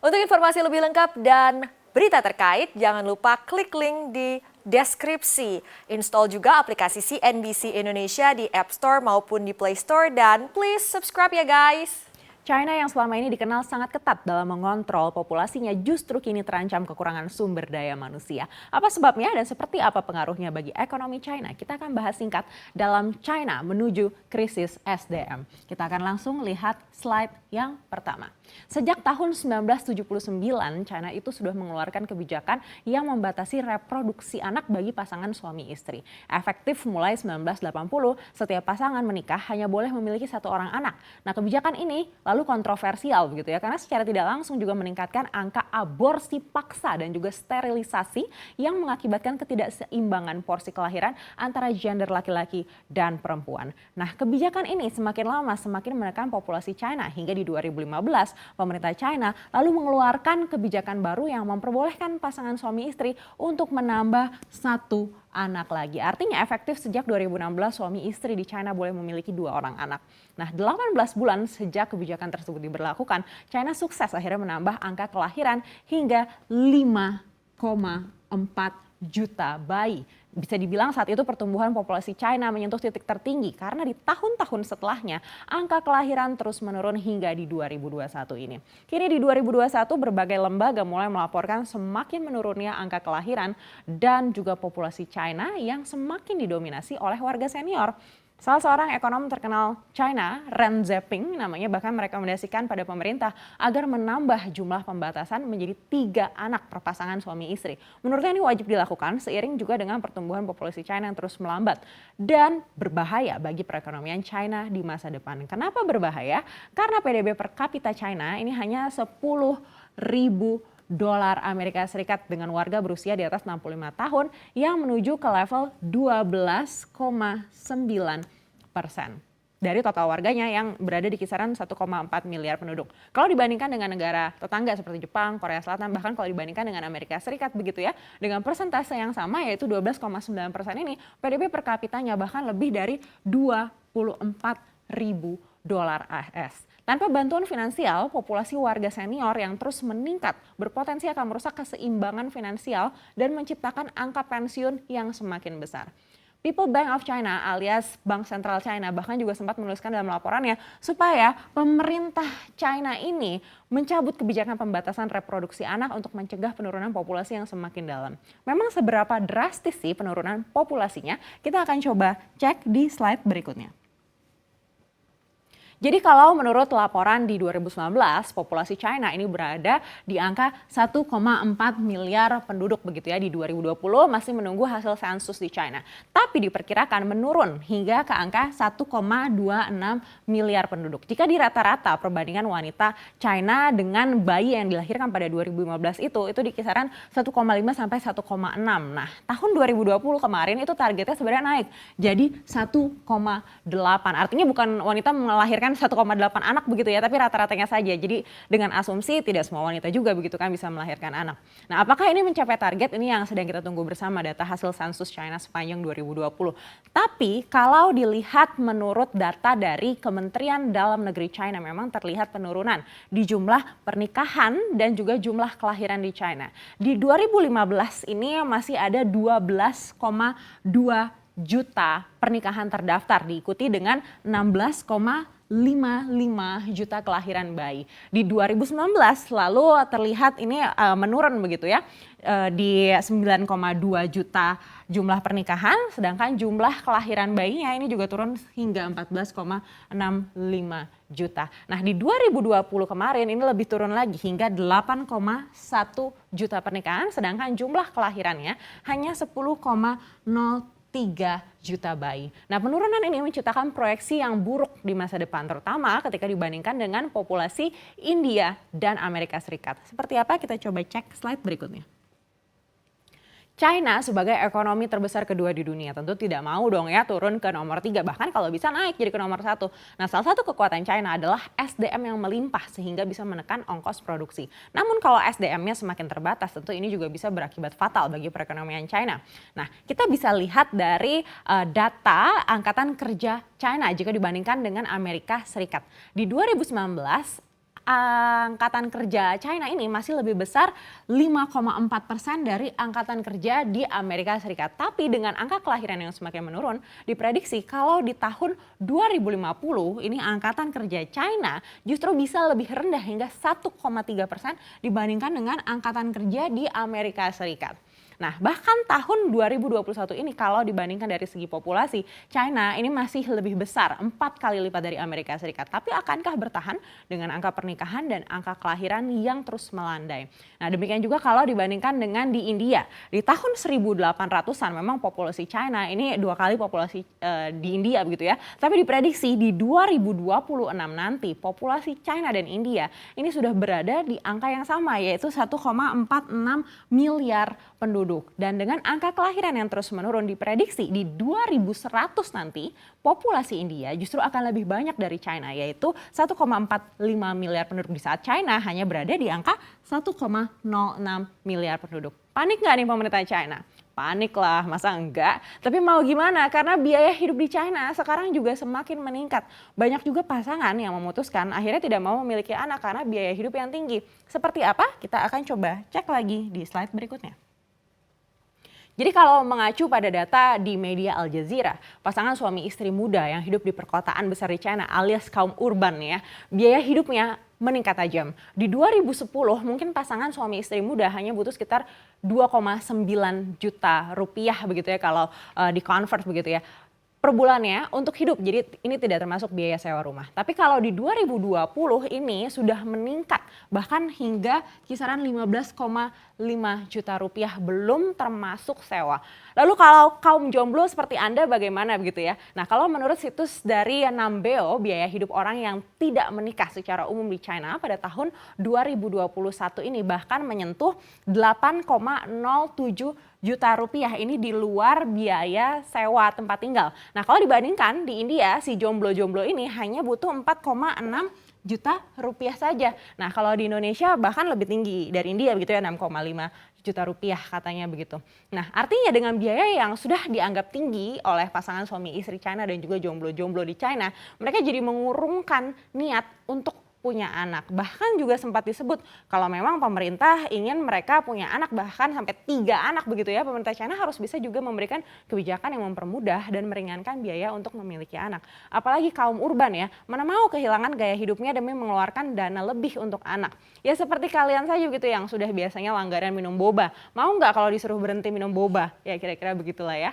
Untuk informasi lebih lengkap dan berita terkait, jangan lupa klik link di deskripsi. Install juga aplikasi CNBC Indonesia di App Store maupun di Play Store dan please subscribe ya guys. China yang selama ini dikenal sangat ketat dalam mengontrol populasinya justru kini terancam kekurangan sumber daya manusia. Apa sebabnya dan seperti apa pengaruhnya bagi ekonomi China? Kita akan bahas singkat dalam China menuju krisis SDM. Kita akan langsung lihat slide yang pertama. Sejak tahun 1979, China itu sudah mengeluarkan kebijakan yang membatasi reproduksi anak bagi pasangan suami istri. Efektif mulai 1980, setiap pasangan menikah hanya boleh memiliki satu orang anak. Nah, kebijakan ini lalu kontroversial begitu ya, karena secara tidak langsung juga meningkatkan angka aborsi paksa dan juga sterilisasi yang mengakibatkan ketidakseimbangan porsi kelahiran antara gender laki-laki dan perempuan. Nah, kebijakan ini semakin lama semakin menekan populasi China hingga di 2015 pemerintah China lalu mengeluarkan kebijakan baru yang memperbolehkan pasangan suami istri untuk menambah satu anak lagi. Artinya efektif sejak 2016 suami istri di China boleh memiliki 2 orang anak. Nah, 18 bulan sejak kebijakan tersebut diberlakukan, China sukses akhirnya menambah angka kelahiran hingga 5,4 juta bayi. Bisa dibilang saat itu pertumbuhan populasi China menyentuh titik tertinggi karena di tahun-tahun setelahnya angka kelahiran terus menurun hingga di 2021 ini. Kini di 2021 berbagai lembaga mulai melaporkan semakin menurunnya angka kelahiran dan juga populasi China yang semakin didominasi oleh warga senior. Salah seorang ekonom terkenal China, Ren Zheping namanya, bahkan merekomendasikan pada pemerintah agar menambah jumlah pembatasan menjadi 3 anak per pasangan suami istri. Menurutnya ini wajib dilakukan seiring juga dengan pertumbuhan populasi China yang terus melambat dan berbahaya bagi perekonomian China di masa depan. Kenapa berbahaya? Karena PDB per kapita China ini hanya 10.000 dolar Amerika Serikat dengan warga berusia di atas 65 tahun yang menuju ke level 12,9% dari total warganya yang berada di kisaran 1,4 miliar penduduk. Kalau dibandingkan dengan negara tetangga seperti Jepang, Korea Selatan, bahkan kalau dibandingkan dengan Amerika Serikat begitu ya, dengan persentase yang sama yaitu 12,9% ini, PDB per kapitanya bahkan lebih dari 24.000 dolar AS. Tanpa bantuan finansial, populasi warga senior yang terus meningkat berpotensi akan merusak keseimbangan finansial dan menciptakan angka pensiun yang semakin besar. People Bank of China alias Bank Sentral China bahkan juga sempat menuliskan dalam laporannya supaya pemerintah China ini mencabut kebijakan pembatasan reproduksi anak untuk mencegah penurunan populasi yang semakin dalam. Memang seberapa drastis sih penurunan populasinya? Kita akan coba cek di slide berikutnya. Jadi kalau menurut laporan di 2019, populasi China ini berada di angka 1,4 miliar penduduk begitu ya di 2020 masih menunggu hasil sensus di China. Tapi diperkirakan menurun hingga ke angka 1,26 miliar penduduk. Jika di rata-rata perbandingan wanita China dengan bayi yang dilahirkan pada 2015 itu di kisaran 1,5 sampai 1,6. Nah, tahun 2020 kemarin itu targetnya sebenarnya naik jadi 1,8. Artinya bukan wanita melahirkan 1,8 anak begitu ya, tapi rata-ratanya saja. Jadi dengan asumsi tidak semua wanita juga begitu kan bisa melahirkan anak. Nah, apakah ini mencapai target? Ini yang sedang kita tunggu bersama data hasil sensus China sepanjang 2020. Tapi kalau dilihat menurut data dari Kementerian Dalam Negeri China memang terlihat penurunan di jumlah pernikahan dan juga jumlah kelahiran di China. Di 2015 ini masih ada 12,2 juta pernikahan terdaftar diikuti dengan 16,55 juta kelahiran bayi. Di 2019 lalu terlihat ini menurun begitu ya, di 9,2 juta jumlah pernikahan, sedangkan jumlah kelahiran bayinya ini juga turun hingga 14,65 juta. Nah, di 2020 kemarin ini lebih turun lagi hingga 8,1 juta pernikahan, sedangkan jumlah kelahirannya hanya 10,03 juta bayi. Nah, penurunan ini menciptakan proyeksi yang buruk di masa depan, terutama ketika dibandingkan dengan populasi India dan Amerika Serikat. Seperti apa? Kita coba cek slide berikutnya. China sebagai ekonomi terbesar kedua di dunia tentu tidak mau dong ya turun ke nomor 3, bahkan kalau bisa naik jadi ke nomor 1. Nah, salah satu kekuatan China adalah SDM yang melimpah sehingga bisa menekan ongkos produksi. Namun kalau SDM-nya semakin terbatas tentu ini juga bisa berakibat fatal bagi perekonomian China. Nah, kita bisa lihat dari data angkatan kerja China jika dibandingkan dengan Amerika Serikat. Di 2019 angkatan kerja China ini masih lebih besar 5,4% dari angkatan kerja di Amerika Serikat. Tapi dengan angka kelahiran yang semakin menurun, diprediksi kalau di tahun 2050 ini angkatan kerja China justru bisa lebih rendah hingga 1,3% dibandingkan dengan angkatan kerja di Amerika Serikat. Nah, bahkan tahun 2021 ini kalau dibandingkan dari segi populasi, China ini masih lebih besar, 4 kali lipat dari Amerika Serikat. Tapi akankah bertahan dengan angka pernikahan dan angka kelahiran yang terus melandai? Nah, demikian juga kalau dibandingkan dengan di India. Di tahun 1800-an memang populasi China ini 2 kali populasi di India begitu ya. Tapi diprediksi di 2026 nanti populasi China dan India ini sudah berada di angka yang sama, yaitu 1,46 miliar penduduk. Dan dengan angka kelahiran yang terus menurun, diprediksi di 2100 nanti populasi India justru akan lebih banyak dari China, yaitu 1,45 miliar penduduk, di saat China hanya berada di angka 1,06 miliar penduduk. Panik nggak nih pemerintah China? Panik lah, masa enggak? Tapi mau gimana? Karena biaya hidup di China sekarang juga semakin meningkat. Banyak juga pasangan yang memutuskan akhirnya tidak mau memiliki anak karena biaya hidup yang tinggi. Seperti apa? Kita akan coba cek lagi di slide berikutnya. Jadi kalau mengacu pada data di media Al Jazeera, pasangan suami istri muda yang hidup di perkotaan besar di China alias kaum urban ya, biaya hidupnya meningkat tajam. Di 2010 mungkin pasangan suami istri muda hanya butuh sekitar 2,9 juta rupiah begitu ya kalau di-convert begitu ya, per bulannya untuk hidup. Jadi ini tidak termasuk biaya sewa rumah. Tapi kalau di 2020 ini sudah meningkat bahkan hingga kisaran 15,5 juta rupiah, belum termasuk sewa. Lalu kalau kaum jomblo seperti Anda bagaimana begitu ya? Nah, kalau menurut situs dari Numbeo, biaya hidup orang yang tidak menikah secara umum di China pada tahun 2021 ini bahkan menyentuh 8,07 juta rupiah, ini di luar biaya sewa tempat tinggal. Nah, kalau dibandingkan di India, si jomblo-jomblo ini hanya butuh 4,6 juta rupiah saja. Nah, kalau di Indonesia bahkan lebih tinggi dari India begitu ya, 6,5 juta rupiah katanya begitu. Nah, artinya dengan biaya yang sudah dianggap tinggi oleh pasangan suami istri China dan juga jomblo-jomblo di China, mereka jadi mengurungkan niat untuk punya anak. Bahkan juga sempat disebut kalau memang pemerintah ingin mereka punya anak bahkan sampai 3 anak begitu ya, pemerintah China harus bisa juga memberikan kebijakan yang mempermudah dan meringankan biaya untuk memiliki anak. Apalagi kaum urban ya, mana mau kehilangan gaya hidupnya demi mengeluarkan dana lebih untuk anak. Ya seperti kalian saja gitu yang sudah biasanya langganan minum boba. Mau nggak kalau disuruh berhenti minum boba? Ya kira-kira begitulah ya.